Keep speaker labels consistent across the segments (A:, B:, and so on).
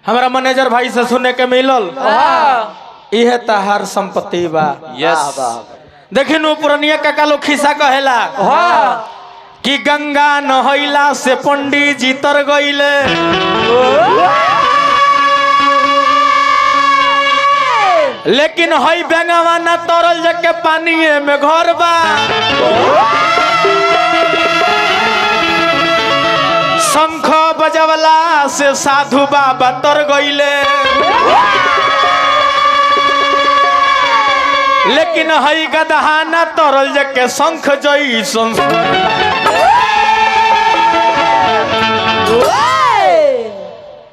A: हमारा मैनेजर भाई से सुने के मिलल इहे तहार संपत्ति बा।
B: यस
A: देखी नु पुरनिया काका लोग खिस्सा कहेला कि गंगा नहैला से पंडित जी तर गईले, लेकिन हई बेंगवा ना तरल जके पानी में घर बा। शंख बजवला से साधु बाबा तर गईले, लेकिन हई गदहा ना तरल जके शंख जई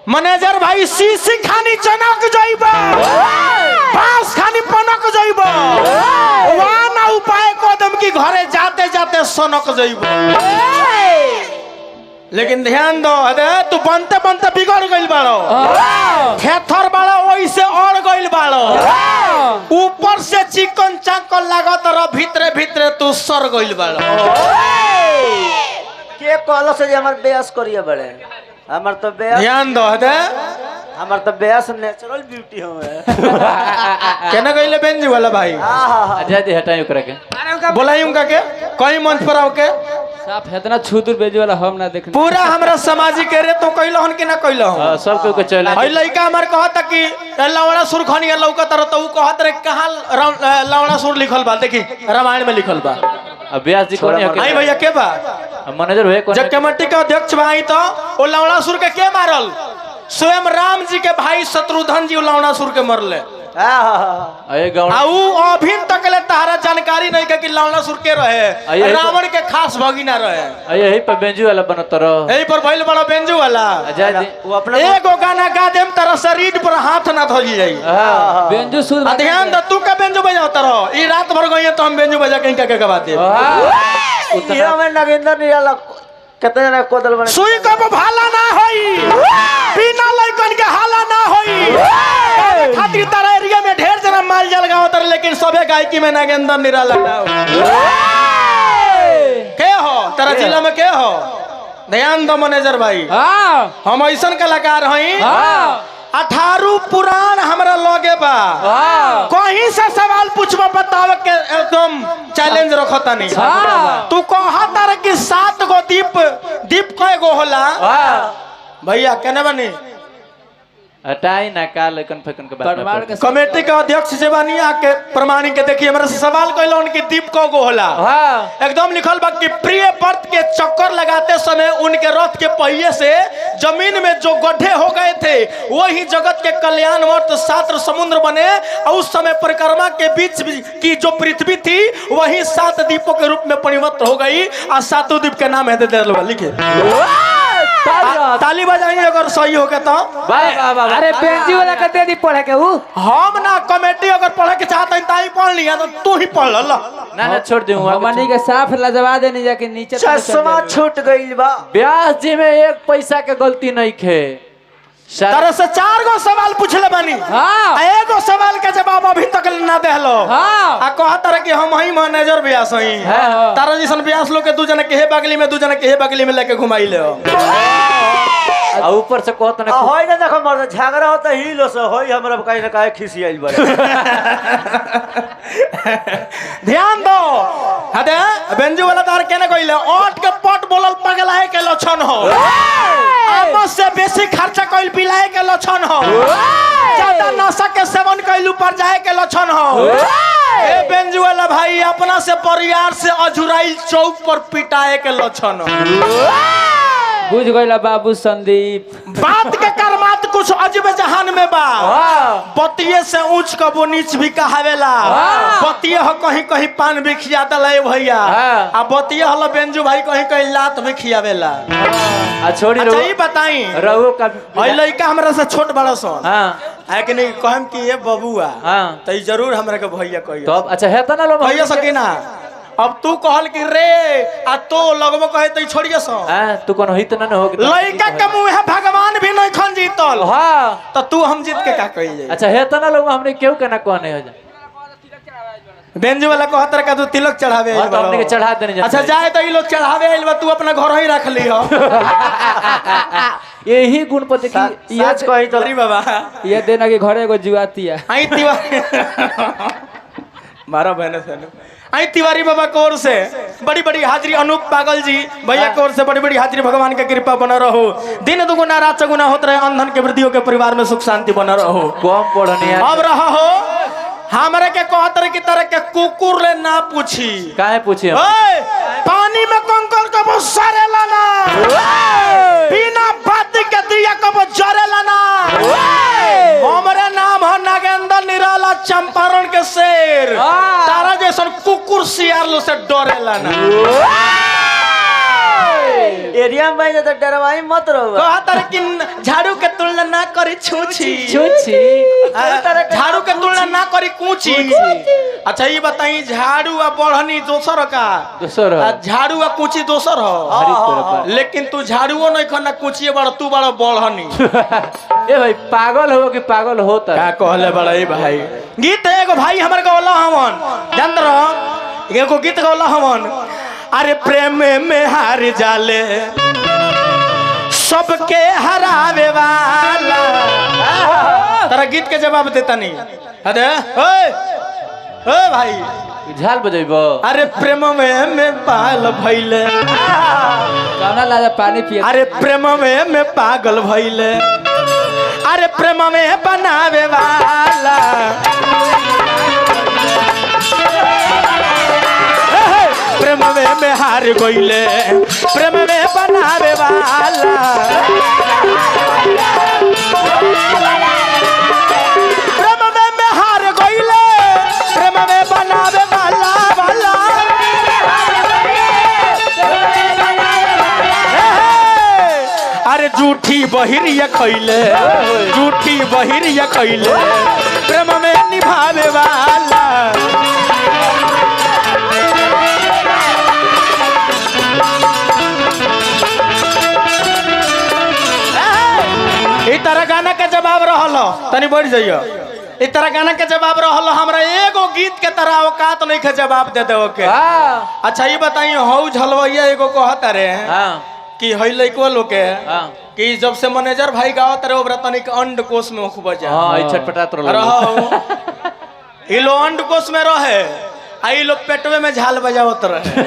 A: मैनेजर भाई सीसी खानी चनक जाइबा, पास खानी पनक जाइबा, वाना उपाय कदम की घरे जाते जाते सनक जाइबा। लेकिन ध्यान दो, अरे तू बनते बनते बिगड़ गइल बाड़ो, खेथर बाड़ो वैसे और गइल बाड़ो, ऊपर से चिकन चाकन लागत रह, भीतरे भीतरे तू सर गइल बाड़ो।
B: के कहलो से हमर बेस करिए बड़े, हमर तो बेस
A: ध्यान दो, अरे
B: हमर तो बेस नेचुरल ब्यूटी हवे।
A: केना गइले बेंजी वाला भाई?
C: अजय दे हटाई ओकरा के,
A: बोलाई उनका के कहीं मंच पर आओ के
C: साफ इतना छुदुर बेजे वाला हम ना देख
A: पूरा हमरा सामाजिक रे तो कइलो हन कि ना कइलो हन
C: सब के चले।
A: हई लइका हमर कहत कि लवणा सुर खनिया लौकत रह, तो उ कहत रे कहां लवणा सुर लिखल बा, देखी रामायण में लिखल बा।
C: अब व्यास जी कोनी है
A: आई भैया के बा
C: मैनेजर होए कोनी,
A: जब कमेटी के अध्यक्ष भाई तो ओ लवणा सुर के मारल? स्वयं राम जी के भाई शत्रुघ्न जी लवणा सुर के मरले।
C: अये गाउन
A: आउ अभी तक ले तारा जानकारी नहीं के कि लवणा सुर के रहे, रावण के खास भगिना रहे।
C: अये यही पर बेंजू वाला बनत रहो,
A: यही पर भइल बड़ा बेंजू वाला।
C: अजय जी
B: वो अपना
A: एगो गाना गा देम तेरा शरीर पर हाथ ना धोली जाई।
C: बेंजू सुध
A: ध्यान दे, तू का बेंजू बजावत रहो, ई रात भर गई तो हम बेंजू बजा के इनका के गवा दे।
B: ये में नगेंद्र निराला कितने जना कोदल बने,
A: सुई कब भाला ना होई, बिना लइकन के हाला ना होई। खातिर तारा एरिया में ढेर जना माल जल गावत रहे, लेकिन सबे गायकी में नागेंद्र निराला के हो तेरा जिला में के हो? ध्यान दो मैनेजर भाई, हम ऐसन कलाकार हई 18 पुराण हमरा लगे बा, कहीं से सवाल पूछबा बतावे के एकदम चैलेंज रखता नहीं। तू कहता रे कि 7 गो दीप कय गो होला भैया, केने बनी
C: हटाई ना काल लेकिन फेकन के बाद
A: कमेटी के अध्यक्ष से बानी आके प्रमाणिक के देखिए हमरा से सवाल कइलन कि दीप क गो होला। एकदम लिखल बा कि प्रिय व्रत के चक्कर लगाते समय उनके रथ के पहिए से जमीन में जो गड्ढे हो गए थे, वही जगत के कल्याण वर्त 7 समुद्र बने, और उस समय परिक्रमा के बीच की जो पृथ्वी थी वही 7 दीपों के रूप में परिवर्तित हो गई, और 7 दीप के नाम है लिखे। ताली बजाइए अगर सही हो गया तो।
C: अरे बेंजी वाला के दे दी पढ़े के,
A: हम ना कमेटी अगर पढ़े के चाहते हैं ताई पढ़ लिया, तो तू ही पढ़ ल
C: ना छोड़ दूं, हमनी के साफ लजवा देनी जाके नीचे
B: चश्मा छूट गइल बा।
C: व्यास जी में 1 पैसा के गलती नहीं खे,
A: तरह से 4 गो सवाल पूछले बानी, एगो सवाल के जवाब अभी तक ना देहलो। आ कहत रहे कि हम ही मैनेजर व्यास हई, तारा जैसन व्यास लोग के 2 जना के हे बगली में 2 जना के हे बगली में लेके घुमाई ले
C: आ ऊपर से कहत ना
B: होय ना, देखो मर्द झगड़ा होता हिलो से होय, हमरा कहीं ना कहीं खिसियाइल बड़े।
A: ध्यान दो, अरे बेंजू वाला तार केने कइले ओट के पट बोलल पगलाए के लक्षण हो, आपस से बेसी खर्चा कइल पिलाए के लक्षण हो, ज्यादा नशा के सेवन कइल ऊपर जाए के लक्षण हो। ए बेंजू वाला भाई अपना से परिवार से अझुराइल चौक पर पिटाए के लक्षण हो।
C: बुझ गइला बाबू संदीप,
A: बात के करमात कुछ अजब जहान में बा, बतिये से ऊंच कबो नीच भी कहावेला, बतिये हो कहीं कहीं पान भी खिया दले भैया, आ बतिये हलो बेंजू भाई कहीं कहीं लात भी खियावेला।
C: आ छोड़ी
A: अच्छा ही बताई
C: रहो का
A: हई लइका हमरा से छोट बड़ा सन,
C: हां
A: है कि नहीं कहम कि ये बबुआ, तो जरूर हमरा के भैया कहियो।
C: तो अच्छा है त ना लो
A: भैया सकीना, अब तू कहल कि रे आ तो लगबो कहे त छोड़िए सो,
C: तू कोनो हित ना हो
A: लइका के मुंह है भगवान भी नहीं खन जीतल, तो तू हम जीत के का कही जाई?
C: अच्छा है त ना लोग हमने क्यों कहना कोने हो जा
A: बेंजू वाला कहत रहा तू तिलक चढ़ावे आइल बा,
C: हमने के चढ़ा देने।
A: अच्छा जाए तो ई लोग चढ़ावे आइल बा, तू अपना घर ही रख ली हो।
C: यही गुण पर देखी
B: सच कही तो
A: अरे बाबा
D: ये देना कि घरे एगो जुआती है
A: आई तिवारी मारा बहन से आई तिवारी बाबा की ओर से बड़ी बड़ी हाजिरी अनूप पागल जी भैया की ओर से बड़ी बड़ी हाजिरी भगवान के कृपा बना रहो दिन दुगुना रात चौगुना होते रहे अंधन के वृद्धियों के परिवार में सुख शांति बना रहो
C: कम पढ़ने
A: अब रहा हो हमारे के कहतर की तरह के कुकुर ले ना पूछी
C: काहे पूछे
A: ओए पानी में कंकर कब सरेला ना बिना बात के दिया कब जरेला ना हमारे नाम है नागेंद्र निराला चंपारण के शेर तारा जैसन कुकुर सियार लो से डरेला ना
B: एरिया में भाई तो डरवाई मत रहो
A: कहतर कि झाड़ू के तुलना ना करी छूछी झाड़ू के तुलना ना करी कूची अच्छा ये बताई झाड़ू आ बढ़नी दोसर का
C: दोसर
A: आ झाड़ू आ कूची दोसर हो लेकिन तू झाड़ूओ नहीं खाना कूचिए बड़ तू बड़ा बढ़नी
C: ए भाई पागल हो कि पागल होता
A: क्या कहले बड़ा ए भाई गीत एगो भाई हमर गौला हमन जान रहो एगो गीत गौला हमन अरे प्रेम में हार जाले सबके हरावे वाला तेरा गीत के जवाब देता नहीं अरे ओए भाई
C: झाल बजेबो
A: अरे प्रेम में पागल भइले
D: कौना लाजा पानी पिए
A: अरे प्रेम में पागल भइले अरे प्रेम में बनावे वाला प्रेम में हार गइले प्रेम में बनावे वाला प्रेम में हार गइले प्रेम में बनावे वाला वाला अरे झूठी बहिरिया खइले झूठी बहिरिया खइले प्रेम में निभावे वाला इस तरह गाना के जवाब रहल तनी बढ़ जाइयो इस तरह गाना के जवाब रहल हमरा एगो गीत के तरह औकात नहीं के जवाब दे दे के अच्छा ये बताइए हौ झलवैया एगो कहत रे कि हई लइको लोग के कि जब से मैनेजर भाई गावत रहे ओबरा तनिक अंड कोष में खूब जा
C: हां ई छटपटात
A: रहो ई लो अंड कोष में रहे आई लोग पेटवे में झाल बजावत रहे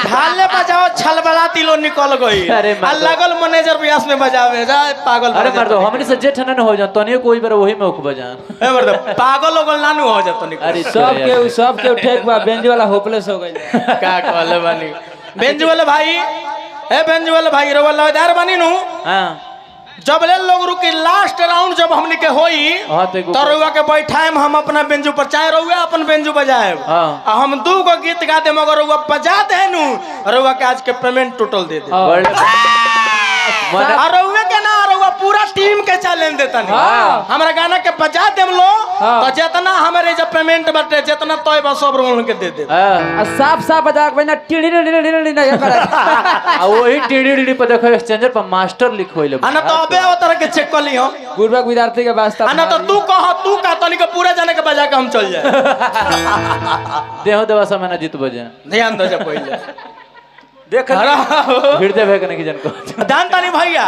A: झाले बजाओ छलबलाती लो निकल गई आ लगल मैनेजर ब्यास में बजावे जाए पागल
C: अरे मर्द हमनी से जेठ न हो जा तनियो कोई बार वही में उख बजान
A: ए मर्द पागल लोगन नानू हो जात निकल
C: अरे
D: सब के ठेक बा बेंज वाला होपलेस हो गइल
A: का कहले बानी बेंज वाले भाई ए बेंज वाले भाई रो वाला दार बानी नु
C: हां
A: जब ले लोग रुकी लास्ट राउंड जब हमनी के होई तो रुआ के बैठाए हम अपना बेंजू पर चाहे रुआ अपन बेंजू बजाए हम दू गो गीत गाते मगर रुआ बजा दे नु रुआ के आज के पेमेंट टोटल दे दे और रुआ के ना रुआ पूरा टीम के चैलेंज देता नहीं हमरा गाना के बजा देम लो तो जितना हमारे जब पेमेंट बटे जितना तोय बस सब रोन के दे दे
D: साफ बजा के ना टिड़ी ना करे
C: आ वही टिड़ी पर देखो एक्सचेंजर पर मास्टर लिखोइले
A: आना तो अबे ओ तरह के चेक कर ली हो
D: गुरबक विद्यार्थी के वास्ता
A: आना तो तू कह तू का तनी के पूरा जाने के बजा के हम चल जाए
C: देहो देवा समय ना जीत बजे
A: ध्यान दो जा पहले
B: देख
C: हृदय भय के जन को
A: दान तानी भैया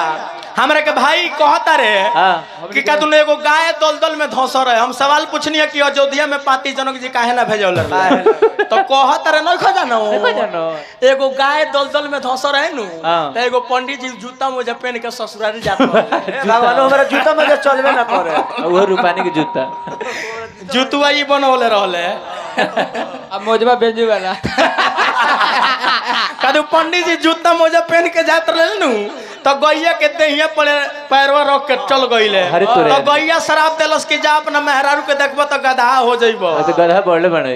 A: हमरा के भाई कहता रे कि का तूने एगो गाय दलदल में धंसा रहे हम सवाल पूछनी है कि अयोध्या में पाती जनक जी काहे ना भेजल तो कहता रे नहीं खजानो एगो गाय दलदल में धंसा रहे नु तो एगो पंडित जी जूता मोजा पहन के ससुराल जात
B: भगवान हमरा जूता में चलबे ना करे
C: वो रूपानी के जूता
A: जूतुआ ई बनवले रहले
D: अब मोजबा बेंजू वाला
A: कदू पंडित जी जूता मोजा पहन के जात रहे नु तो गैया के देहिया पर पैरवा रख के चल गईले तो गैया शराब देलस कि जा अपना मेहरारू के देखबो तो गधा हो जइबो
C: तो गधा बढ़ले बने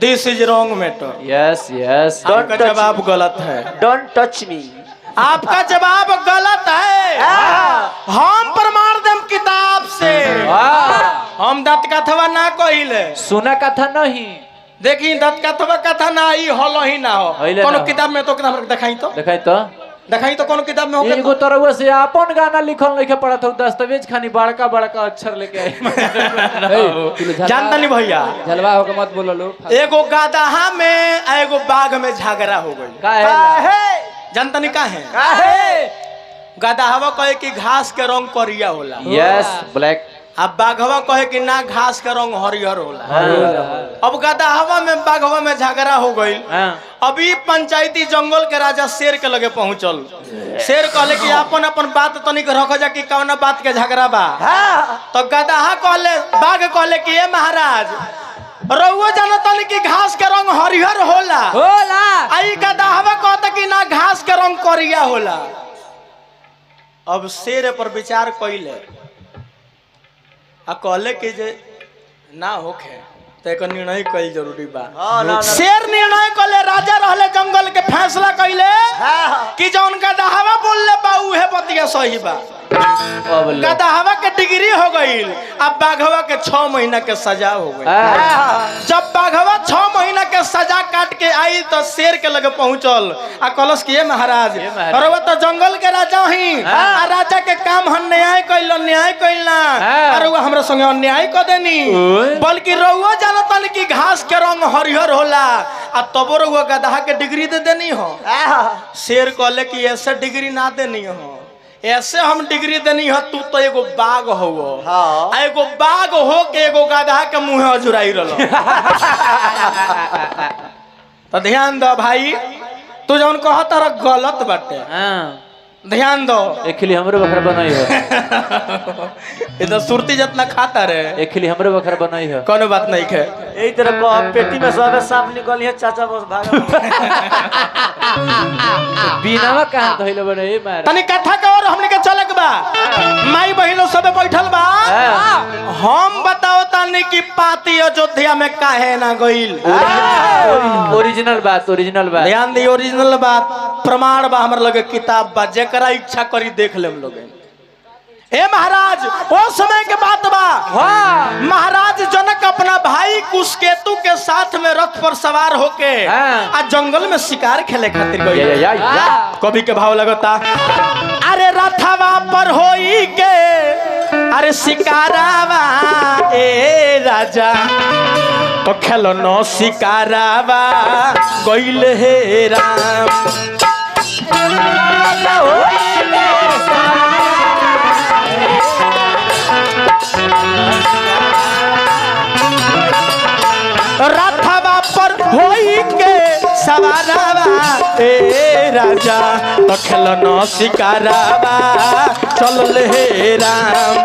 A: this is wrong matter
C: yes yes
A: आपका जवाब गलत है
B: डोंट टच मी
A: आपका जवाब गलत है हम प्रमाण देम किताब से हम दत्त कथवा ना कहिले
C: सुना कथा नहीं
A: देखी दत्त कथवा कथा ना ई हलो ही ना हो कोनो किताब में तो किताब दिखाई तो कोनो किताब में हो
C: एगो तरह से अपन गाना लिखल लिखे पड़त हो दस्तावेज खानी बड़का बड़का अक्षर लेके आई
A: जानता नहीं भैया
D: जलवा होके मत बोलो लो
A: एगो गदहा में एगो बाघ में झगड़ा हो गई
C: काहे
A: जानता नहीं काहे गदहवा कहे कि घास के रंग करिया होला,
B: यस ब्लैक।
A: अब बाघवा कहे कि ना घास के रंग हरियर होला। अब गदहवा में बाघवा में झगड़ा हो गई। अभी पंचायती जंगल के राजा शेर के लगे पहुंचल। शेर कहले कि अपन अपन बात तनिक रख जा कि कौन बात के झगड़ा बा। तो गदहा कहले, बाघ कहले कि ए महाराज रउआ जानतन कि घास के रंग हरिहर होला, आई गदहवा कहता कि ना घास के रंग करिया होला। अब शेर पर विचार कइले आ कहले कि जे ना होखे तो एक निर्णय कइल जरूरी बा। शेर निर्णय कइले, राजा रहले जंगल के फैसला कइले कि जौन गदहवा बोलले बा उहे बतिया सही बा। गदहवा के डिग्री हो गई, अब बाघवा के 6 महीना के सजा हो गई। जब बाघवा 6 महीना के सजा काट के आई तो शेर के लगे पहुंचल आ कलश किए महाराज रउआ तो जंगल के राजा ही, आ राजा के काम हम न्याय कइलना रउआ हमरा संगे अन्याय क देनी। बल्कि रउआ जानतन कि घास के रंग हरिहर होला आ तबो रउआ गदहा के डिग्री दे देनी हो। शेर कहले कि ऐसे डिग्री ना देनी हो, ऐसे हम डिग्री देनी है, तू तो एगो बाघ हो। एगो बाघ हो के एगो गधा के मुंह अजुराई रलो। तो ध्यान दो भाई, तू जौन कहता रह गलत बाटे, ध्यान दो।
C: एक खिली हमरे बखरा बनाई है।
A: ये तो सुरती जितना खाता रहे,
C: एक खिली हमरे बखरा बनाई है।
A: कोनो बात नहीं है।
B: यही तरह को पेटी में सब सांप निकली है, चाचा बस भागा।
C: बिनावा कहां धइले बने ए मार।
A: तनी कथा के और हमने के चलक बा, माई बहिनो सब बैठल बा। हम बताओ तानी कि पाती अयोध्या में काहे ना गइल।
C: ओरिजिनल बात, ओरिजिनल बात।
A: ध्यान दी, ओरिजिनल बात प्रमाण बा हमर लगे, किताब बा, जेकरा इच्छा करी देख लेम लोग। ए महाराज वो समय के बात बा। महाराज जनक अपना भाई कुशकेतु के साथ में रथ पर सवार होके आ जंगल में शिकार खेले खातिर गए। कवि के भाव लगता, अरे रथवा पर होई के अरे शिकारावा ए राजा तो खेलो नो शिकारावा गइल हे राम। रथवा पर होई के सवारावा ए राजा तो खेलनो शिकारावा चल ले राम।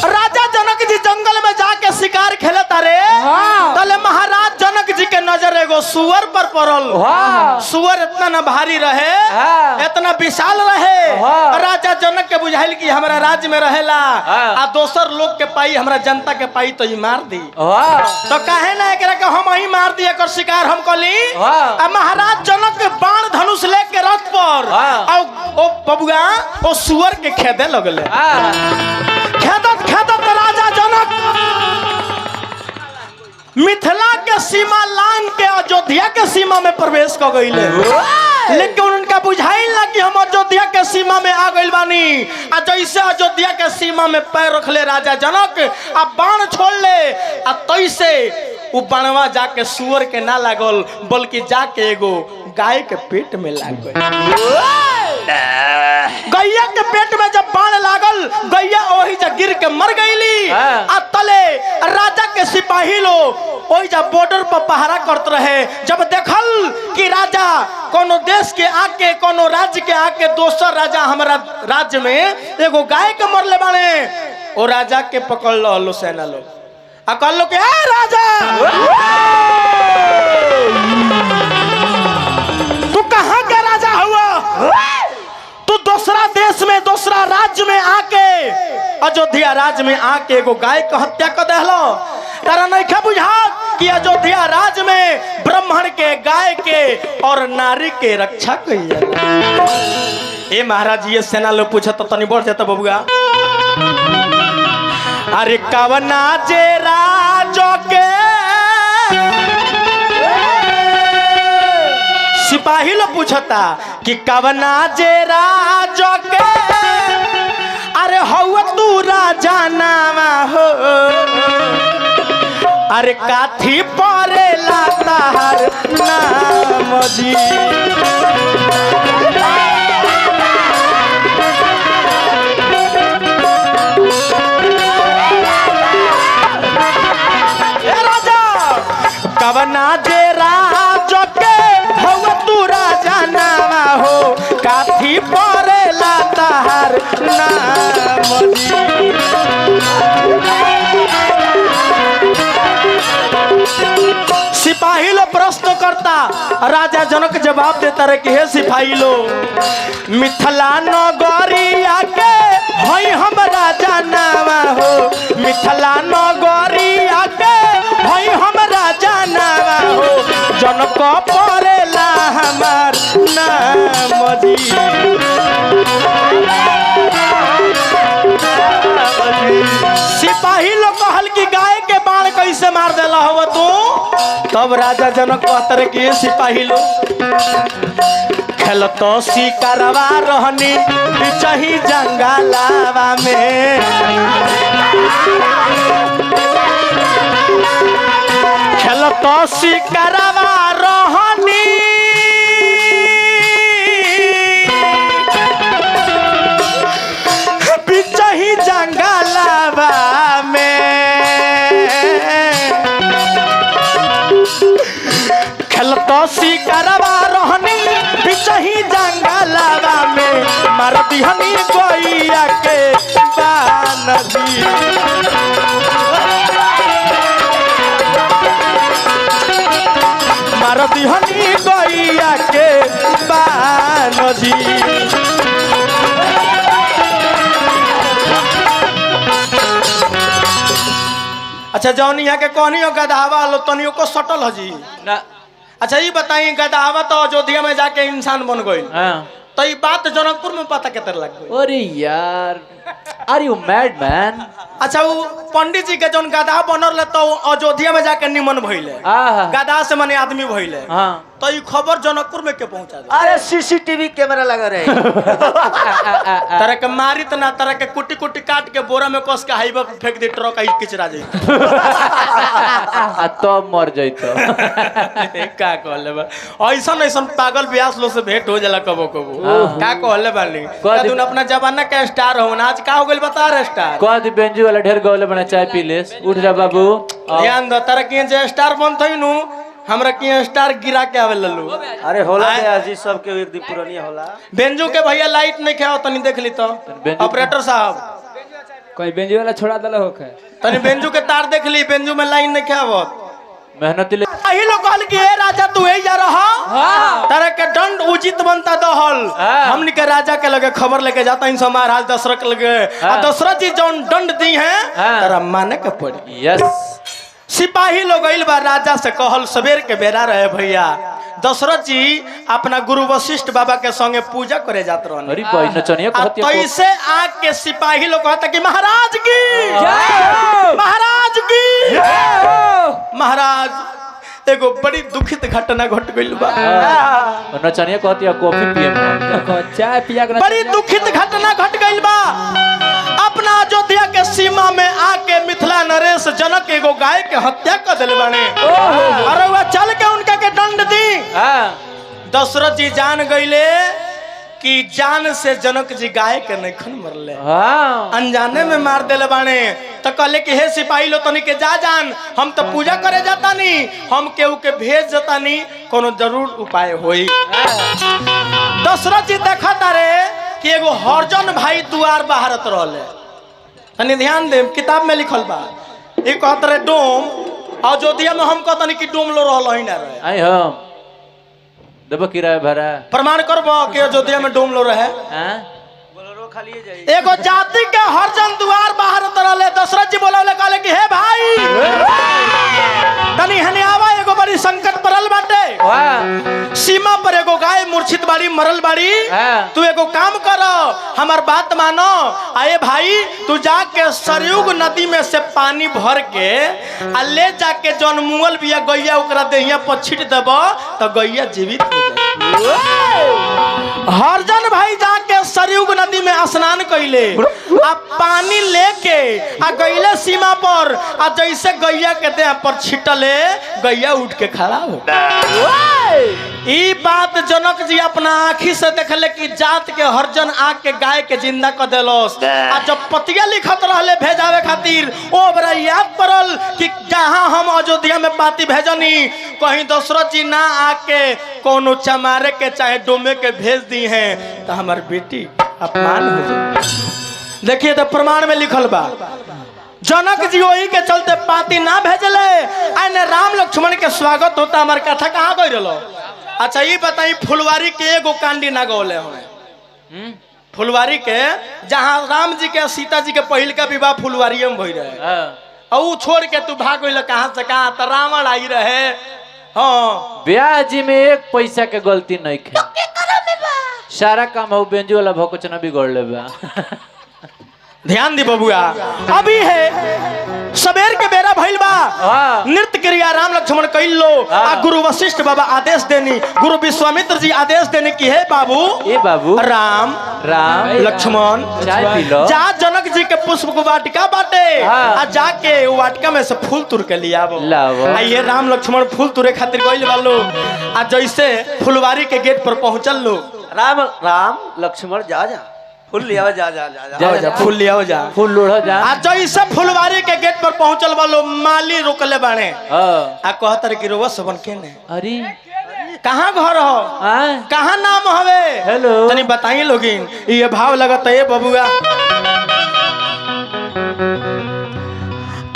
A: राजा जनक जी जंगल में जाके शिकार खेलता रे, तले महाराज जनक जी के नजर एगो सुअर पर पड़ल। सुअर इतना न भारी रहे, इतना विशाल रहे, राजा जनक के बुझाइल कि हमरा राज्य में रहेला आ दोसर लोग के पाई हमरा जनता के पाई तो ही मार दी। तो काहे ना एकरा के हम ही मार दी, एकर शिकार हम कली। आ महाराज जनक के बाण धनुष लेके रथ पर ओ बबुआ ओ सुअर के खेदे लगले। खेदत खेदत राजा जनक मिथिला के सीमा लांग के अयोध्या के सीमा में प्रवेश कर गईले। लेकिन उनका बुझाइल ना कि हम अयोध्या के सीमा में आ गइल बानी। आ जैसे अयोध्या के सीमा में पैर रखले राजा जनक आ बाण छोड़ ले, आ तैसे वो बाणवा जाके सुअर के ना लागल बल्कि जाके एगो गाय के पेट में लाग गई। गैया के पेट में जब बाण लागल, गैया वही जा गिर के मर गईली। आ तले राजा के सिपाही लोग वही जा बॉर्डर पर पहरा करते रहे। जब देखल कि राजा कोनो देश के आके कोनो राज्य के आके दोसर राजा हमारा राज्य में एगो गाय के मरले बाने, ओ राजा के पकड़ लो सेना लोग आ कहल लो कि राजा तू कहाँ का राजा हुआ? तू दूसरा देश में दूसरा राज्य में आके अयोध्या राज्य में आके एगो गाय के हत्या कर देहलो। तारा नहीं क्या बुझा कि अयोध्या राज्य में ब्राह्मण के, गाय के और नारी के रक्षा कइल जाला। ए महाराज ये सेना लोग पूछत तो तनी बढ़ जाता बबुआ। अरे कवना जे राजो के सिपाही लोग पूछता कि कवना जे राजो के आ अरे हौ तू राजा नामा हो अरे काथी परे लातार नाम जी कवना जे राजो के हौ तू राजा नामा हो काथी परे लातार नाम जी सिपाही लो प्रश्न करता राजा जनक जवाब देता रहे कि हे सिपाही लो मिथिला नगरिया के हई हम राजा नामा हो मिथिला नगरिया के हई हम राजा नामा हो जनक परेला हमार नाम जी सिपाही लोग कहल कि गाय के बाण कैसे मार देला हो तू तब राजा जनक कहते कि सिपाही लोग खेल तो शिकारवा रहनी बिचही जंगलावा में खेल तो शिकारवा रहनी बिचही जंगलावा खेलतो शिकारवा रहनी बिचही जंगलावा में मार दिहनी गोइया के बान जी मार दिहनी गोइया के बान जी अच्छा जौन यहाँ के कहनी गधावा लो तनियो को सटल हो जी
C: ना
A: अच्छा ये बताइए गधावा तो अयोध्या में जाके इंसान बन गई तो ये बात जनकपुर में पता के तरह लग गई
C: अरे यार आर यू मैड मैन
A: अच्छा वो पंडित जी के जौन गधा बनल तो अयोध्या में जाके निमन भइले गधा से मने आदमी भइले तो ये खबर जनकपुर में के पहुंचा दे
B: अरे सीसीटीवी कैमरा लगा रहे
A: तरह के मारी तो ना तरह के कुटी कुटी काट के बोरा में कस के हाईवे पे फेंक दे ट्रक आई किचरा जाई
C: तो मर जाइतो
A: का कहले बा ऐसन ऐसन पागल ब्यास लोग से भेंट हो जाला कबो कबो का कहले बानी तुम अपना जमाना का स्टार हो आज का हो गइल बता रे स्टार
C: कह दी बेंजू वाला ढेर गौले बना चाय पी ले उठ जा बाबू
A: ध्यान दो तरह के जे स्टार बन थई नु हमरा के स्टार गिरा के आवे लल्लू
B: अरे होला के अजीज सब के एक दिन पुरानी होला
A: बेंजू के भैया लाइट नहीं खाओ तनी देख ली तो ऑपरेटर साहब
D: कोई बेंजी वाला छोड़ा दला होके
A: तनी बेंजू के तार देख ली बेंजू में लाइन नहीं खाओ
C: मेहनती ले
A: यही लोग कहल कि ए राजा तू ही जा रहा तरह के दंड उचित बनता दहल हमनी के राजा के लगे खबर लेके जाता इन महाराज दशरथ लगे दशरथ जी जौन दंड दी है तेरा माने के पड़ी
C: यस
A: सिपाही लोग गइल बा राजा से कहल सवेर के बेरा रहे भैया दशरथ जी अपना गुरु वशिष्ठ बाबा के संगे पूजा करे जात रहन
C: अरे भाई नचनिया कहती
A: तो इसे आग के सिपाही लोग कहता कि महाराज की महाराज की महाराज एगो बड़ी दुखित घटना घट गइल बा
C: नचनिया कहती कॉफी पिए
D: चाय पिया
A: बड़ी दुखित घटना घट गइल बा अपना अयोध्या के सीमा में आके मिथिला नरेश जनक एगो गाय के हत्या कर दिले बाने अरे वह चल के उनका के दंड दी दशरथ जी जान गइले कि जान से जनक जी गाय के नखन मरले अनजाने में मार देले बाने तो कहले कि हे सिपाही लो तनी के जा जान हम तो पूजा करे जाता नहीं हम केहू के भेज जाता नहीं कोनो जरूर उपाय होई दशरथ जी देखा तारे कि एगो हरजन भाई दुआर बहारत रहले तनी ध्यान दे किताब में लिखल बा ये कहत रहे डोम अयोध्या में हम कहतनी कि डोम लो रहल ही ना रहे
C: आई हम देबो किराया भाड़ा
A: प्रमाण करबो कि अयोध्या में डोम लो रहे
B: बोलेरो खाली जाई
A: एगो जाति के हरजन दुआर बहारत रहले दशरथ जी बोलले कहले कि हे भाई तनी हने आवा एगो बड़ी संकट पड़ल बाटे सीमा पर एगो गाय मूर्छित बाड़ी मरल बाड़ी तू एगो काम करो हमार बात मानो आए भाई तू जाके सरयुग नदी में से पानी भर के आ ले जाके जौन मुंगल बिया गैया ओकरा देहिया पर छिट देबो तो गैया जीवित हो जाए हरजन भाई जाके सरयुग नदी में स्नान कैले आ पानी लेके आ गईले सीमा पर आ जैसे गैया के देह पर छिटले गैया उठ के खड़ा हो ई बात जनक जी अपना आँखी से देखले कि जात के हरजन आग के गाय के जिंदा कर देलस। आ जब पतिया लिखत रहले भेजावे खातिर ओ बड़ा याद पड़ल कि जहाँ हम अयोध्या में पाती भेजनी कहीं दशरथ जी ना आके कोनो चमारे के चाहे डोमे के भेज दी हैं तो हमार बेटी अपमान हो जाए। देखिए तो प्रमाण में लिखल बा जनक जी वही के चलते पाती ना भेजले आने राम लक्ष्मण के स्वागत होता। हमार कथा कहाँ गई रहो। अच्छा ये बताई फुलवारी के एगो कांडी ना गौले हमें फुलवारी के जहाँ राम जी के सीता जी के पहल का विवाह फुलवारी में भई रहे और छोड़ के तू भाग गई कहाँ से कहाँ तो रावण आई रहे। हाँ
C: ब्याह जी में एक पैसा के गलती नहीं खे सारा काम हो बेंजू वाला भकोचना बिगड़ ले बा।
A: ध्यान दी बबुआ अभी है सबेर के बेरा भइल बा नृत्य क्रिया राम लक्ष्मण कैल लो आ गुरु वशिष्ठ बाबा आदेश देनी गुरु विश्वामित्र जी आदेश देने की है बाबू
C: ए बाबू
A: राम
C: राम
A: लक्ष्मण
C: चाय पी लो
A: जा जनक जी के पुष्प वाटिका बाटे आ जाके वाटिका में से फूल तुर के लिया
C: लाओ
A: ये राम लक्ष्मण फूल तुरे खातिर गइल बालो आ जैसे फुलवारी के गेट पर पहुंचल लो
B: राम लक्ष्मण जा फूल लिया जा
A: फूल लिया जा
C: फूल लोढ़ा जा
A: आ जैसे फुलवारी के गेट पर पहुंचल बालो माली रोकले बाणे आ कहतर कि रोवा सबन के ने
C: अरे
A: कहाँ घर हो कहाँ नाम हवे
C: हेलो
A: तनी बताइए लोगिन ये भाव लगता है बबुआ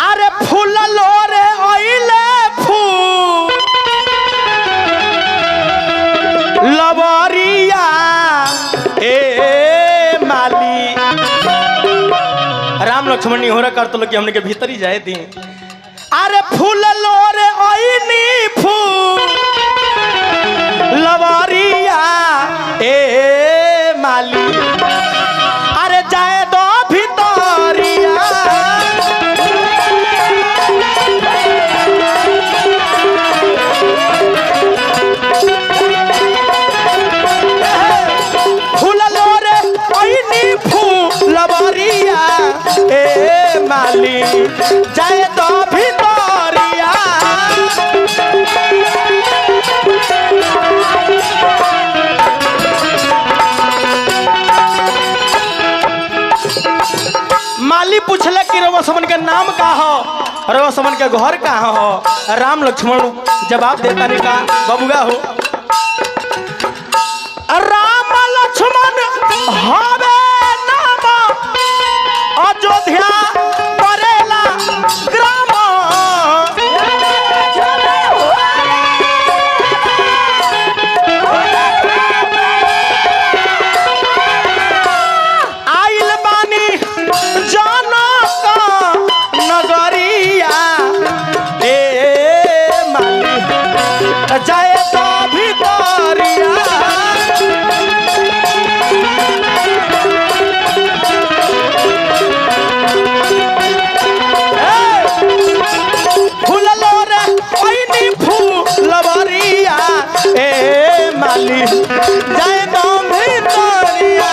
A: अरे फूल लो रे ओइले फूल लबरिया माली राम लक्ष्मण हो रहा करते लोग हमने के भीतर ही जाए दी। अरे फूल लो रे ओइनी फूल लवरिया ए माली अरे जाए दो भीतरिया लबरिया ए माली जाए तो भीतरिया माली पूछले कि रवा समन के नाम का हो रवा समन के घर कहाँ हो राम लक्ष्मण जवाब देता नहीं का बबुआ हो राम लक्ष्मण हवे अयोध्या परेला ग्राम आइल बानी जनक नगरिया ए माली जाए तो भीतरिया ए माली जाए तो भीतरिया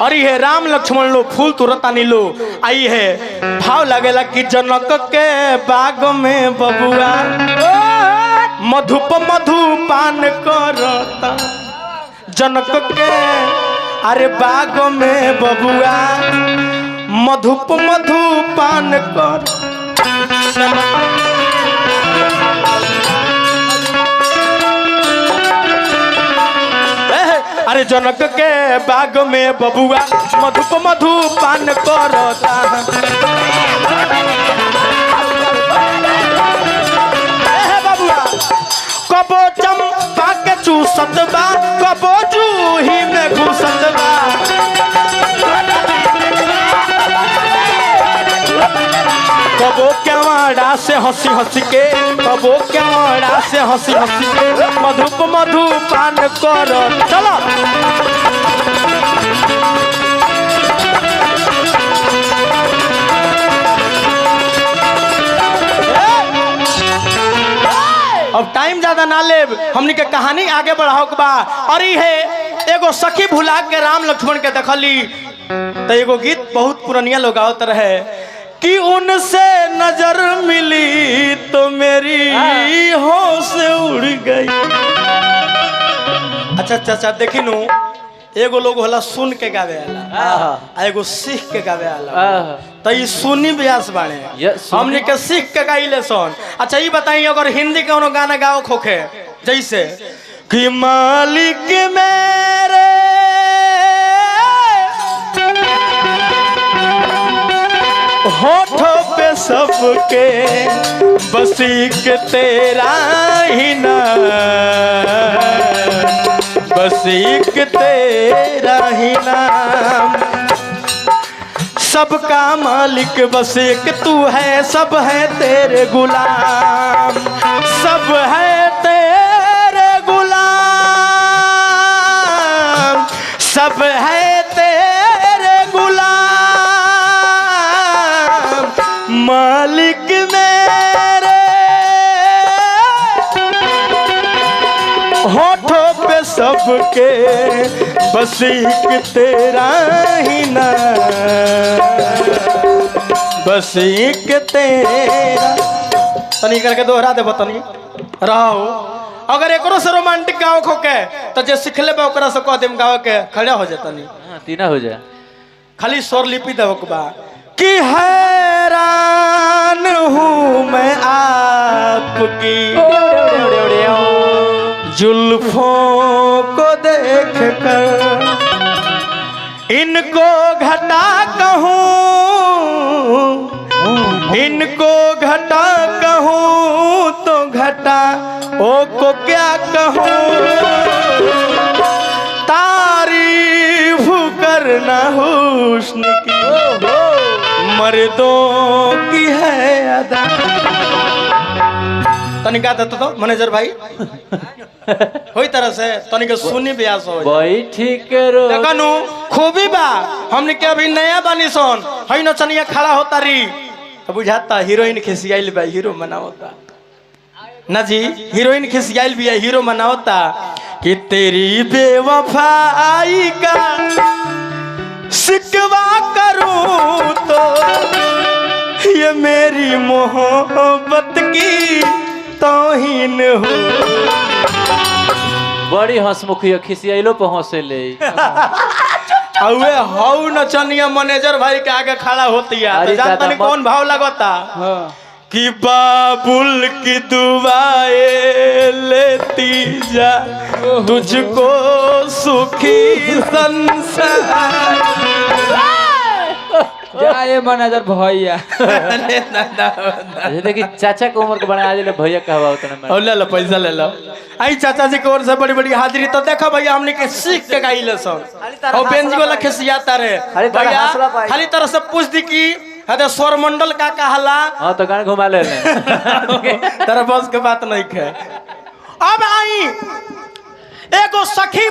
A: अरे है राम लक्ष्मण लो फूल तुरंत आनी लो आई है भाव लगेला कि जनक के बाग में बबुआ मधुप मधुपान करता जनक के अरे बाग में बबुआ मधुप मधुपान कर अरे जनक के बाग में बबुआ मधुप मधुपान करता बबुआ कबो चंपा के चूसत बा कबो जूही में घुसत बा कबो केवाड़ा से हंसी हंसी के कबो केवाड़ा से हंसी हंसी के मधुप मधुपान कर चलो ज्यादा ना लेब, हमनी के कहानी आगे बढ़ाओ के बा। और ये है एगो सखी भुला के राम लक्ष्मण के देखली तो एगो गीत बहुत पुरानिया लोग आवत रहे कि उनसे नजर मिली तो मेरी होश उड़ गई। अच्छा चाचा देखी नु एगो लोग होला सुन के गावे वाला आ एगो सीख के गावे वाला। तो ये सुनी ब्यास बाणे, हमने के सीख के गाइले सन। अच्छा ये बताइए अगर हिंदी कोनो गाना गाओ खोखे जैसे कि मालिक मेरे होठों पे सबके बस एक तेरा ही नाम, बस एक तेरा ही नाम, सबका मालिक बस एक तू है, सब है तेरे गुलाम, सब है तेरे गुलाम, सब है तेरे गुलाम, मालिक मेरे होठों पे सबके बस एक तेरा ही नाम, बस एक तेरा। तनी करके दोहरा दे बतनी रहो। अगर एकरो से रोमांटिक गाँव खोके तो जे सिखले बा ओकरा से कह देम गाँव के खड़ा हो जातनी।
C: तीना हो जाए
A: खाली स्वर लिपि दे बा कि हैरान हूँ मैं आपकी जुल्फों को देख कर, इनको घटा कहूँ, इनको घटा कहूँ तो घटा ओ को क्या कहूँ, तारीफ करना हुस्न की मर्दों की है अदा। तनिका दे तो मैनेजर भाई होई तरह से तनिक सुनी ब्यास हो
C: भाई ठीक करो
A: देखनु खूबी बा। हमने के अभी नया बानी सोन हई नचनिया खड़ा होता री तो बुझाता हीरोइन खिसियाइल बा, हीरो मनावता ना जी, हीरोइन खिसियाइल भी है, हीरो मनावता कि तेरी बेवफाई का शिकवा करूं तो ये मेरी मोहब्बत की तौहीन हो।
C: बड़ी हंसमुखी खिसियाइलो पे हंसे ले
A: अवे हाउ नचनिया मैनेजर भाई के आगे खड़ा होती है जानता नहीं कौन भाव लगता कि बाबुल की दुआएं लेती जा तुझको सुखी संसार।
D: जाए मैनेजर भैया
C: देखिए चाचा के उम्र के बड़ा आज ले भैया कहवा उतना
A: ले लो पैसा ले लो। आई चाचा जी की ओर से बड़ी बड़ी हाजिरी तो देखा भैया हमने के सीख के गाइले सब और बेंजी वाला खिसियाता रे भैया खाली तरह से पूछ दी कि अरे स्वर मंडल का कहला।
C: हाँ तो गान घुमा ले
A: तेरा बस के बात नहीं है। अब आई एगो सखी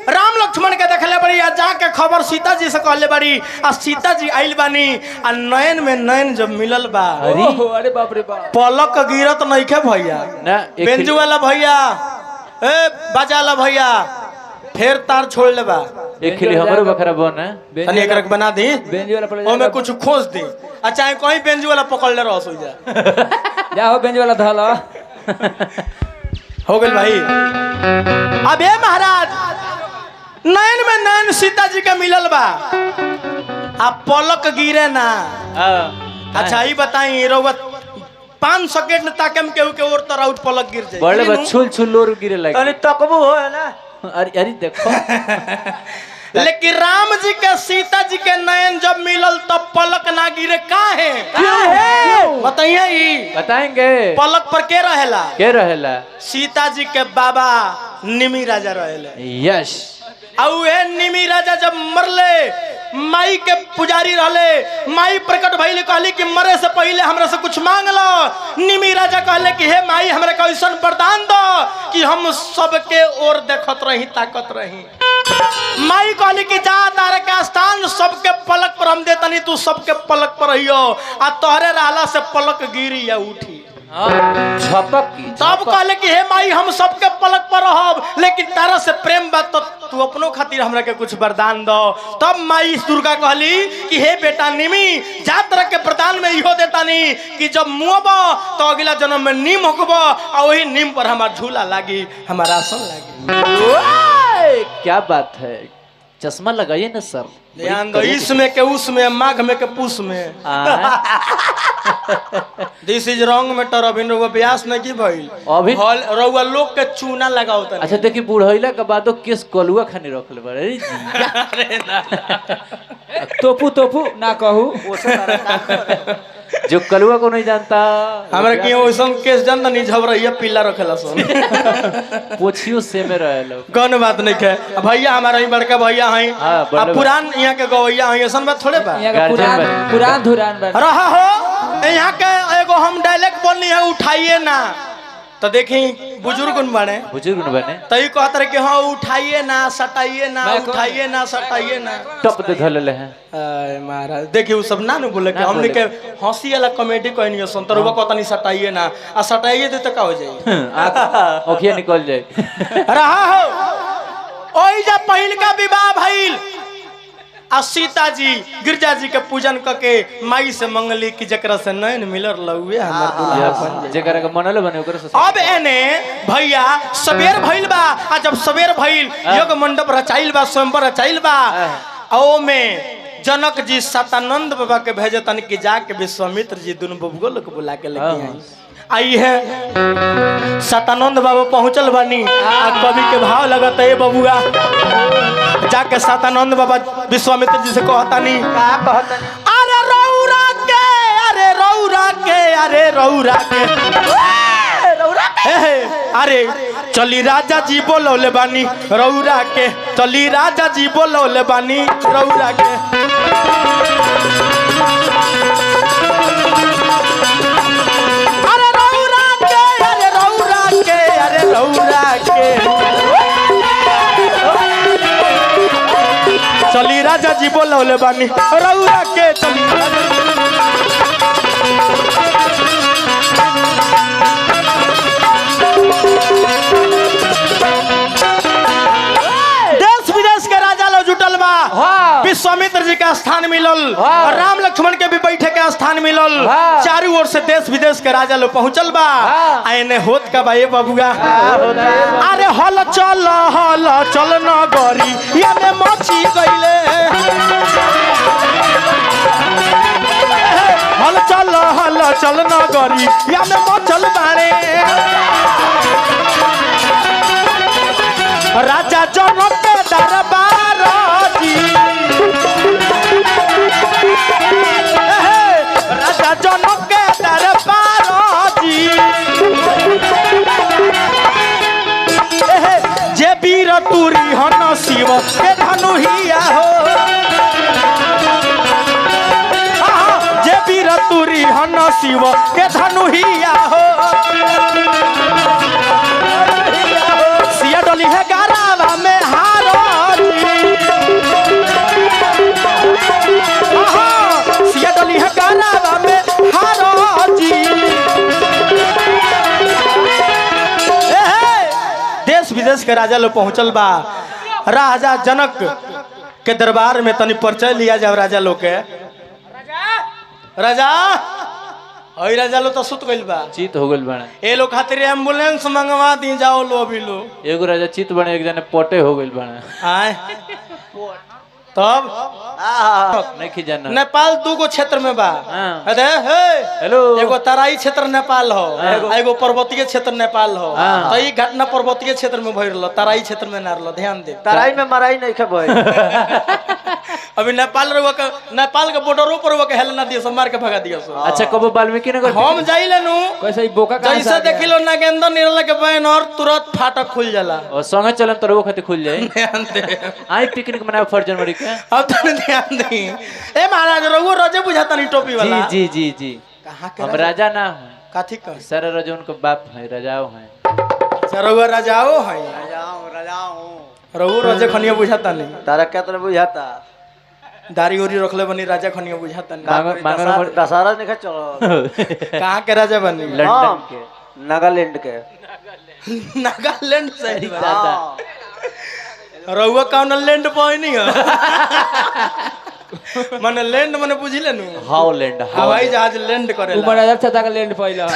A: राम लक्ष्मण के देखले बड़ी आ जाके खबर सीता जी से कहले बड़ी आ सीता जी आइल बानी आ नयन में नयन जब मिलल बा
D: अरे बाप रे बाप
A: पलक गिरत नहीं के भैया
C: ना
A: बेंजू वाला भैया ए बाजाला भैया फिर तार छोड़ ले बा
C: एक खिली हमरो बखरा बन है
A: तनी एकरा के बना दी
D: बेंजी वाला पड़
A: ओमे कुछ खोज दी अच्छा कोई बेंजू वाला पकड़ ले रहो जा
D: जाओ बेंजी वाला धला
A: हो गई भाई। अब ए महाराज नयन में नयन सीता जी के मिलल बा आप पलक गिरे ना। अच्छा ये बताई रउत 5 सेकंड ताकम केहू के और तरह उठ पलक गिर जाए
C: बड़े बछुल छुलोर गिरे लगे
B: तनी तकबू हो है ना।
C: अरे अरे देखो
A: लेकिन राम जी के सीता जी के नयन जब मिलल तब पलक ना गिरे काहे बताइए
C: बताएंगे
A: पलक पर के रहेला
C: के रहेला
A: सीता जी के बाबा निमि राजा रहेले।
C: यश
A: निमि राजा जब मरले माई के पुजारी रहले माई प्रकट भइले कहली कि मरे से पहले हमरा से कुछ मांग लो। निमि राजा कहले कि हे माई हमरा के ऐसन वरदान दो कि हम सबके ओर देखत रही ताकत रही। माई कहली कि जा तारे के स्थान सबके पलक पर हम देतनी तू सबके पलक पर रहियो आ तोहरे रहला से पलक गिरी या उठी।
C: झपक की
A: तब कहले कि हे माई हम सबके पलक पर रहब, लेकिन तारा से प्रेम बात तो तू अपनो खातिर हमरा के कुछ वरदान दो। तब माई दुर्गा कहली कि हे बेटा निमी, जा तरह के वरदान में इहो देतानी कि जब मुँहब तो अगला जन्म में नीम होकब और वही नीम पर हमार झूला लागी, हमारा आसन लागी।
C: क्या बात है, चश्मा लगाइए ना सर।
A: ध्यान दो, इसमें के उसमें, माघ में के पूस में। दिस इज रॉन्ग मैटर। अभी रउआ ब्यास नहीं की भइल,
C: अभी
A: रउआ लोग के चूना लगाओ तनी।
C: अच्छा देखी बुढ़ैला के बादो केस कलुआ खानी रखले बड़े
A: अरे ना
D: तोपू तोपू ना कहू
C: जो कलुआ को नहीं जानता
A: हमरा के ओइसन केस जानता नहीं, झबरैया पीला रखेला सन।
C: पोछियो से में रहे लोग।
A: कौन बात नहीं है, भैया हमारा ही बड़का भैया हैं, अब पुरान यहाँ के गवैया हैं, ऐसा बात थोड़े बा।
D: यहाँ का पुरान धुरान बन
A: रहा हो यहाँ के एगो हम डायलेक्ट बोलनी है, उठाइए ना। तो देखी बुजुर्ग बने,
C: बुजुर्ग बने
A: तई कहते रहे कि हाँ उठाइए ना, सटाइए ना, उठाइए ना, सटाइए ना,
C: टप दे धले हैं।
A: अरे महाराज देखिए वो सब ना बोले कि हमने के हंसी वाला कॉमेडी कहनी है, संतरवा कहता नहीं सटाइए ना, आ सटाइए दे तो का हो जाए,
C: ओखिया निकल जाए।
A: रहा हो ओई जा पहिल का विवाह भइल आ सीता जी गिरजा जी के पूजन करके माई से मंगली कि जकरा से नैन मिलर लउए हमर दुल्हा बन जाए,
C: जकरा के मनले बने ओकरा से।
A: अब एने भैया सवेर भइल बा, आ जब सवेर भइल योग मंडप रचाइल बा, स्वयंवर रचाइल बा, ओ में जनक जी सतानंद बाबा के भेजे तन कि जाके विश्वामित्र जी दोनों बबुओ लोग बुला के लेके आई है। सतानंद बाबा पहुंचल बानी, आ कवि के भाव लगत है बबुआ, जाके सतानंद बाबा विश्वामित्र जी से कहतानी, अरे रौरा के, अरे रौरा के, अरे रौरा के, अरे चली राजा जी बोलौले बानी रौरा के, चली राजा जी बोलौले बानी रौरा के। अरे रौरा के, अरे रौरा के, अरे रौरा के, चली राजा जी बोलौले बानी रौरा के, चली देश विदेश के राजा लोग जुटल बा, विश्वामित्र जी का स्थान मिलल, राम लक्ष्मण के भी बैठे के स्थान मिलल, चारों ओर से देश विदेश के राजा लोग पहुंचल बा। आने होत का बा ये बबुआ, अरे हल चल न गरी या में मची गइले, हल चल न गरी या में मचल बारे, राजा जनक के दरबार जी, राजा जनक के दरबार जी, जे वीर तुरी हन शिव के धनुहिया हो, जे वीर तुरी हन शिव के धनुहिया हो, सिया डली है गारावा में हारो जी, सिया डली है गारावा में हारो जी। देश विदेश के राजा लोग पहुंचल बा, राजा जनक के दरबार में तनी परिचय लिया जाओ राजा लोग के। राजा और राजा लो तो सुत गइल बा,
C: चित हो गइल बने,
A: ए लोग खातिर एम्बुलेंस मंगवा दी जाओ लो अभी लो।
C: एगो राजा चित बने, एक जने पोटे हो गइल बने।
A: आए तब
C: नहीं खिजाना।
A: नेपाल दूगो क्षेत्र में बा, अरे
C: हेलो,
A: एगो तराई क्षेत्र नेपाल हो, एगो पर्वतीय क्षेत्र नेपाल हो, तो ई घटना पर्वतीय क्षेत्र में भइल रहो, तराई क्षेत्र में ना रहो, ध्यान दे।
B: तराई में मराई नहीं खबो
A: अभी नेपाल रहो के, नेपाल के बॉर्डरों पर के हेल ना दियो, सब मार के भगा दियो।
C: अच्छा कबो वाल्मीकि नगर
A: हम जाइले नु
D: कैसे ही बोका कहां से
A: जैसे देखिलो नागेंद्र निरला के बैनर तुरंत फाटक खुल जाला,
C: और संगे चलन तो वो खातिर खुल जाए।
A: ध्यान दे,
C: आई पिकनिक मनावे 4 जनवरी के।
A: अब तो ध्यान दी। ए महाराज रघु रजे बुझाता नहीं टोपी वाला।
C: जी जी जी जी,
A: कहाँ के
C: हम राजा ना हैं,
A: काथी का
C: सारे राजा उनके बाप हैं, राजाओ हैं।
A: रघु राजाओ है, रघु रजे खनिया बुझाता नहीं।
B: तारा क्या तरह बुझाता
A: दाढ़ी उरी रखले बनी राजा खनिया बुझाता नहीं।
B: दशहरा नहीं चलो
A: कहाँ के राजा बनी?
B: लंदन के, नागालैंड के।
A: नागालैंड से
B: हाँ।
A: रहुआ कौन लैंड पहुंचनी है? मने लैंड मने बुझिले नु
B: हॉलैंड
A: हवाई जहाज लैंड करेला।
D: ऊपर राजा छता का लैंड पहिला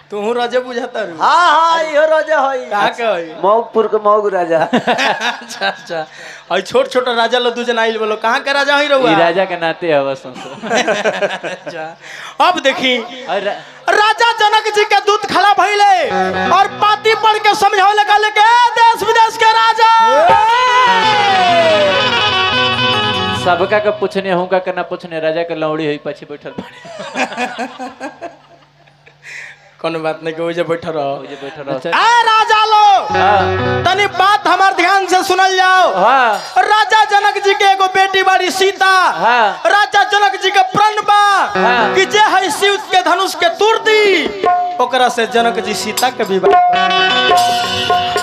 A: तू राजा बुझाता रू।
B: हाँ हाँ यो राजा हई।
A: कहाँ के हई?
B: मौगपुर के मौग राजा।
A: अच्छा अच्छा। और छोट छोट राजा लो दूजन आइल बोलो कहाँ के राजा हई रहुआ?
C: ई राजा के नाते है बस।
A: अच्छा अब देखी राजा जनक जी के दूत खड़ा भइले और पाती पढ़ के समझावे लगा के देश विदेश के राजा
C: सबका के पूछने हूं का ना पूछने राजा के लौड़ी हुई पछी बैठल बाड़े।
A: कोनो बात नहीं के बैठल रहो।
C: बैठल
A: ए राजा लो तनी बात हमार ध्यान से सुनल जाओ।
C: हां
A: राजा जनक जी के एगो बेटी बाड़ी सीता।
C: हां
A: राजा जनक जी के प्रण बा कि जे है शिव के धनुष के तोड़ दी ओकरा से जनक जी सीता के विवाह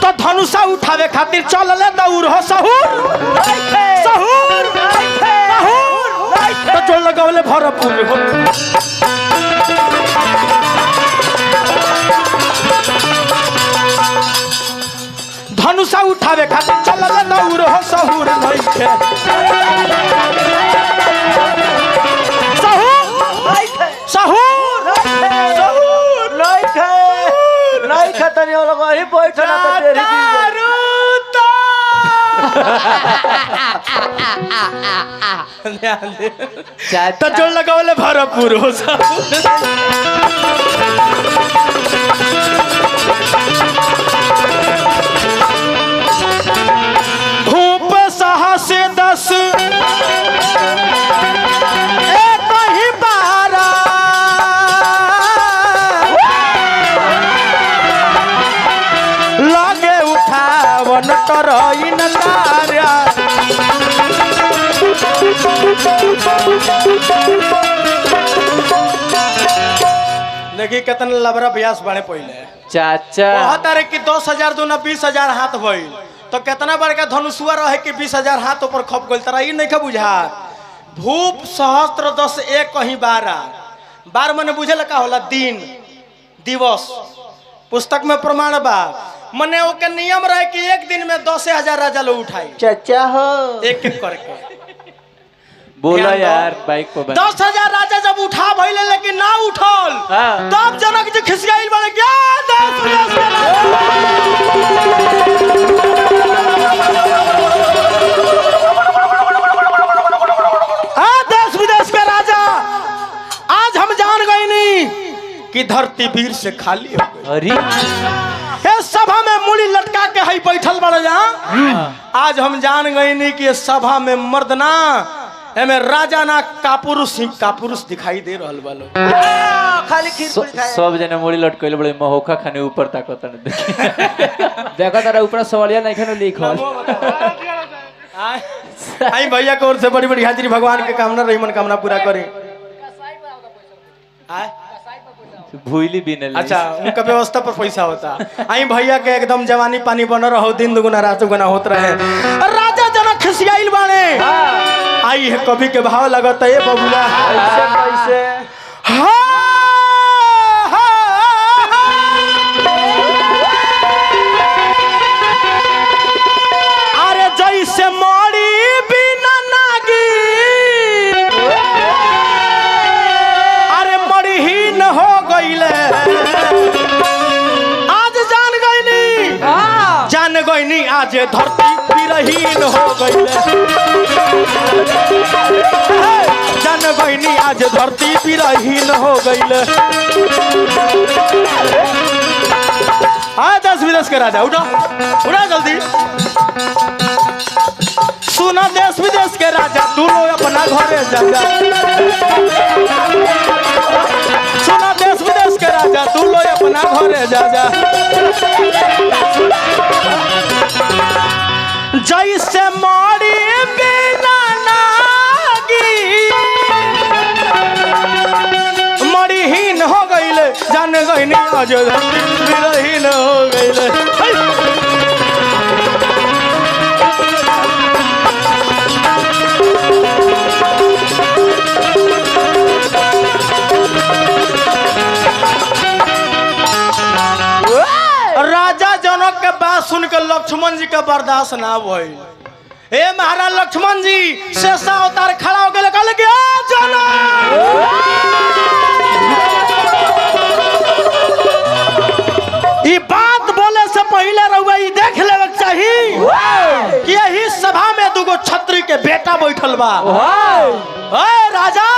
A: तो धनुषा उठावे खातिर चलले दौड़ हो सहूर सहूर सहूर तो जोड़ लगावले भरपूर हो। धनुषा उठावे खातिर चलले दौड़ हो सहूर नइखे सहूर सहूर सहूर
B: नहीं खतनी वाला को ही बैठना तो तेरी
A: तो जोड़ लगावले भरपूर हो धूप साहस 10 एक ही 12 लगे उठावन तरइन तारा देखी कितना लबरा ब्यास बने पहले
C: चाचा
A: कहता रे कि 10,000 दूना 20,000 हाथ भइल तो कितना बड़का धनुषुआ रहे कि 20,000 हाथ ऊपर खप गइल तरा ई नहीं के बुझा। भूप सहस्त्र 10 एक कहीं 12 बार मने बुझे का होला दिन दिवस पुस्तक में प्रमाण बा मने ओके नियम रहे कि एक दिन में 10,000 राजा लोग उठाई
B: चचा हो
A: एक एक करके
C: बोला यार बाइक पर
A: 10,000 राजा जब उठा भइले लेकिन ना उठल तब जनक जी खिसियाइल बने क्या देश विदेश के देश विदेश के राजा आज हम जान गए नहीं कि धरती वीर से खाली हो गई।
C: अरे
A: ये सभा में मुड़ी लटका के हई बैठल बड़ जा। आज हम जान गए नहीं कि सभा में मर्द ना एमे राजा ना कापुरुष ही कापुरुष दिखाई दे रहल बालो।
B: खाली खीर पूरी खाए
C: सब जने मुड़ी लटकइले बड़े महोखा खाने ऊपर ताकत न
D: देखो तारा ऊपर सवालिया नहीं खनो लिखल
A: आई भैया की ओर से बड़ी बड़ी हाजिरी भगवान के कामना रही मनोकामना पूरा करे।
C: भूली भी नहीं।
A: अच्छा उनका व्यवस्था पर पैसा होता आई भैया के एकदम जवानी पानी बन रहो दिन दुगुना रात दुगुना होत रहे। राजा जनक खिसियाइल बाणे आई है कवि के भाव लगता है बबुआ
B: कैसे कैसे
A: अरे जैसे मोड़ी बिना नागी अरे मड़ीहीन हो गईले आज जान गईनी आज धरती विरहीन हो गईले जान गईनी आज धरती विरहीन हो गईले। देश विदेश के राजा उठो उठा जल्दी सुना देश विदेश के राजा तू लोग अपना घरे जा सुना देश विदेश के राजा तू लोग अपना घरे जा जैसे मारी बिना नागी मड़ीहीन हो गईले जान गईनी आज विरहीन हो गईले। लक्ष्मण जी का बर्दाश्त ना भइल। ए महाराज लक्ष्मण जी शेषा अवतार खड़ा हो गए कहले कि ई बात बोले से पहले रहुआ ई देख लेवे चाहिए कि यही सभा में दुगो छत्री के बेटा बैठल बा। ओए राजा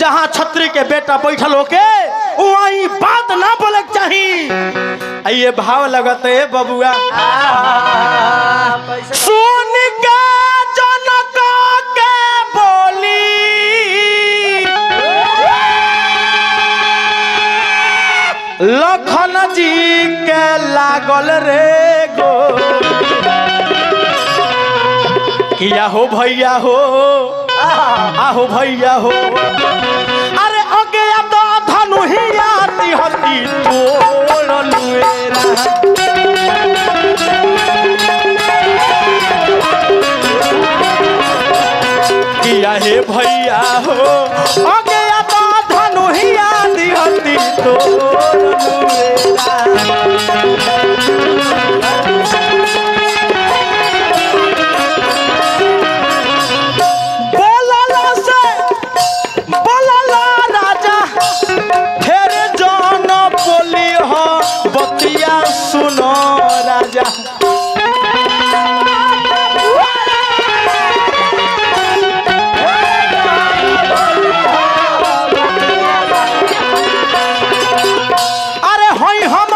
A: जहाँ छत्री के बेटा बैठल होके वहाँ ई बात ना बोले चाहिए। ये भाव लगत है बबुआ सुन के जनक के बोली लखन जी के लागल रे गो किया हो भैया हो आहो भैया हो अरे अगे तो धनु ही आती हती तोड़ लुएरा किया हे भैया हो अगे तो धनु ही आती हती तोड़ लुएरा। बतिया सुनो राजा अरे होई हम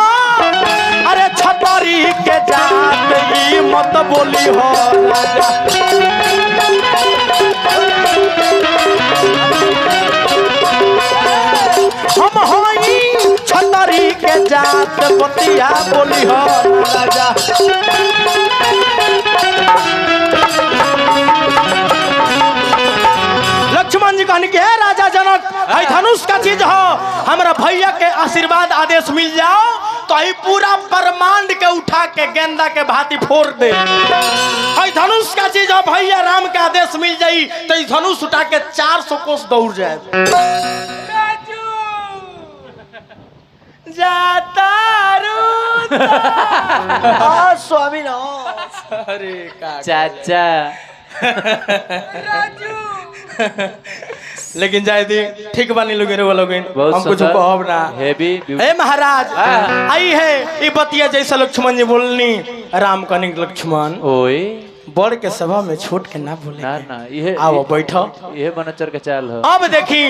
A: अरे छतरी के जात ई मत बोली हो राजा हम होई छतरी के जात बतिया बोली हो राजा। लक्ष्मण जी कहने के है राजा जनक आई धनुष का चीज हो हमारा भैया के आशीर्वाद आदेश मिल जाओ तो आई पूरा ब्रह्मांड के उठा के गेंदा के भांति फोड़ दे। आई धनुष का चीज हो भैया राम के आदेश मिल जाई तो ई धनुष उठा के 400 कोस दौड़ जाए।
B: स्वामी ना
A: अरे
C: चाचा
A: लेकिन जाए दी ठीक बानी लोग हम कुछ कहब ना
C: हेवी
A: हे महाराज आई है ये बतिया जैसा लक्ष्मण जी बोलनी राम कनिक लक्ष्मण
C: ओए
A: बड़ के सभा में छोट के ना बोले
C: ना ना ये
A: आओ बैठो
C: ये बनचर के चाल हो।
A: अब देखी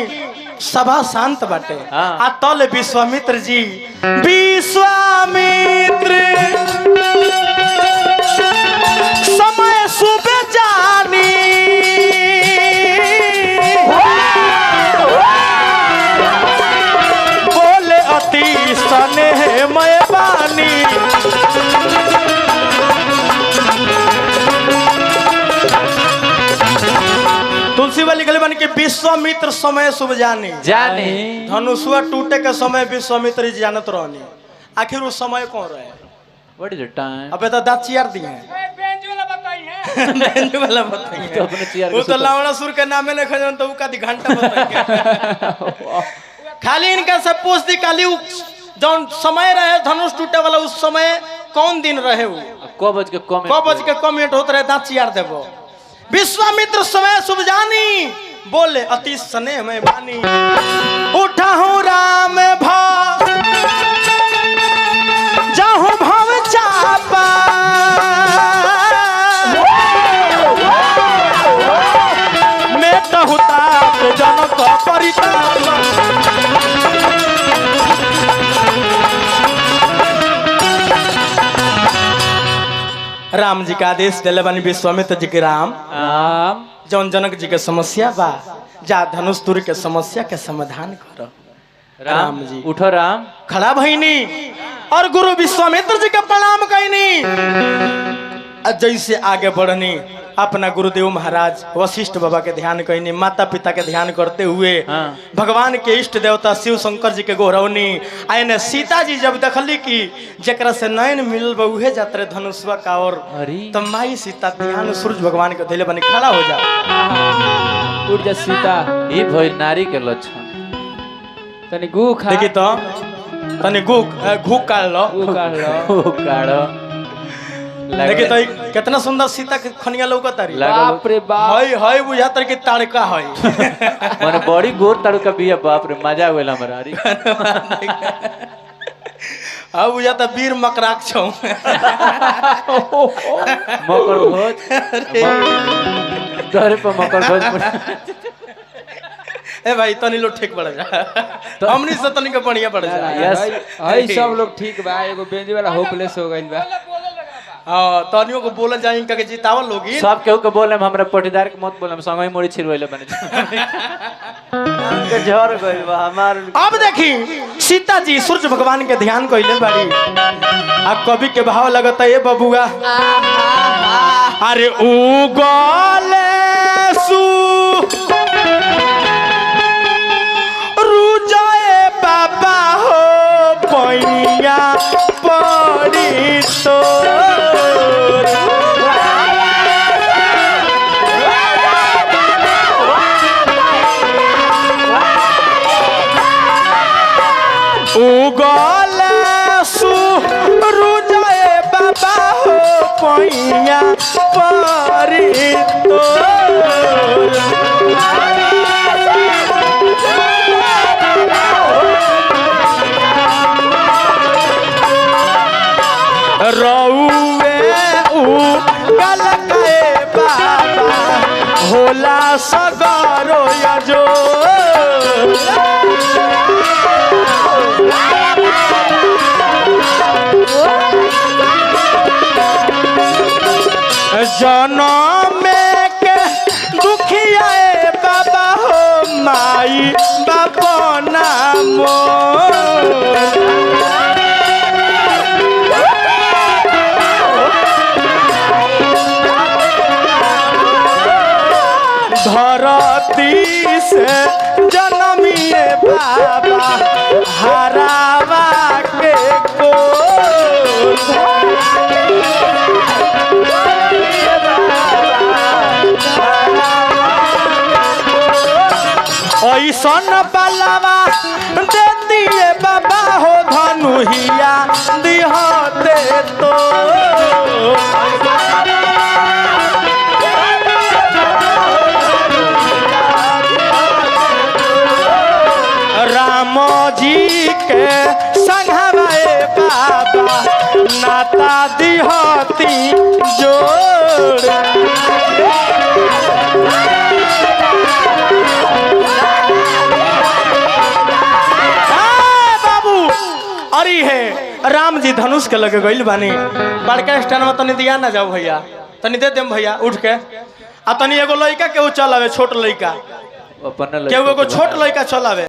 A: सभा शांत बाटे आ तल विश्वामित्र जी विश्वामित्र समय सुबह जानी बोले अति स्नेह मय बानी तुलसी वाली गली बन के विश्वामित्र समय शुभ जानी
C: जाने
A: धनुषुआ टूटे के समय विश्वामित्र जी जानत रहनी आखिर उस समय कौन रहे
C: व्हाट इज द टाइम
A: अबे तो दांत चियार दिए बेंच वाला बताइए
C: तो अपने चियार
A: वो तो लावणासुर के नामे ने खजन तो का घंटा बताइए खाली इनका सब पूछ दी खाली जौन समय रहे धनुष टूटे वाला उस समय कौन दिन रहे वो
C: क बज के
A: कमेंट होत रहे दांत चियार देबो विश्वामित्र समय शुभ जानी बोले अति स्नेह में बानी उठा हूँ राम भाव जाहू भव चापा मैं कहूँ तात जनक परिताप राम जी का आदेश दिले बनी विश्वामित्र जी के राम जौन जनक जी के समस्या बा जा धनुष तुर के समस्या के समाधान करो। राम जी
C: उठो राम
A: खड़ा भईनी और गुरु विश्वामित्र जी के प्रणाम कईनी जैसे आगे बढ़नी अपना गुरुदेव महाराज वशिष्ठ बाबा के ध्यान कईनी माता पिता के ध्यान करते हुए भगवान के इष्ट देवता शिव शंकर जी के गोरवनी आने सीता जी जब देखली कि जकरा से नयन मिल उहे जात्रे धनुषवा का और तो माई सीता ध्यान सूरज भगवान के धैले बनी खड़ा हो जा
C: उठ जा सीता ई भइल नारी के लक्षण तनी गु खा
A: देखी तो तनी गु काढ़ लो
C: काढ़ो
A: देखिए तो कितना सुंदर सीता के खनिया लौकतारी
C: बाप रे बाप
A: हई हई बुझातर के ताड़का हई
C: माने बड़ी गोर ताड़ू का बिया बाप रे मजा आवेल हमरा अरे
A: अब बुझाता वीर मकराक छौ
C: मकर भोज घर पे मकर भोज
A: ए भाई तनी लोग ठीक पड़ जा हमनी से तनी के बढ़िया पड़ जा
C: यस
D: हई सब लोग ठीक बा एगो बेंजी वाला होपलेस हो गइल बा
A: हां तनियो को बोल जाई के जितावल लोगी
C: सब केहू के बोले हमरा पटीदार के मत बोले हम संगई मोड़ी छिरवइले बने
B: के झर गइल बा हमार
A: अब देखी सीता जी सूर्य भगवान के ध्यान कइले बाड़ी आ कवि के भाव लगता है बबुआ अरे उगले सु रुजाए बाबा हो पैया पड़ी तो उगल सुरुजाए बाबा हो पैया परी तो रउए उगल के बाबा होला सगरो यजो जनम के दुखिया बाबा हो माई बाबा नामो धरती से जनमिए बाबा हरावा के को ऐसन बलवा दे दिए बाबा हो धनुहिया दिहते तो राम जी के संघवे बाबा नाता दिहती जोड़ अरे है राम जी धनुष के लगे गइल बानी बड़का स्टैंड में तनी दिया ना जाओ भैया तनी दे देम भैया उठ के आ तनी एगो लइका के चल आवे छोट लइका
C: अपन
A: केहू एगो छोट लइका चल आवे।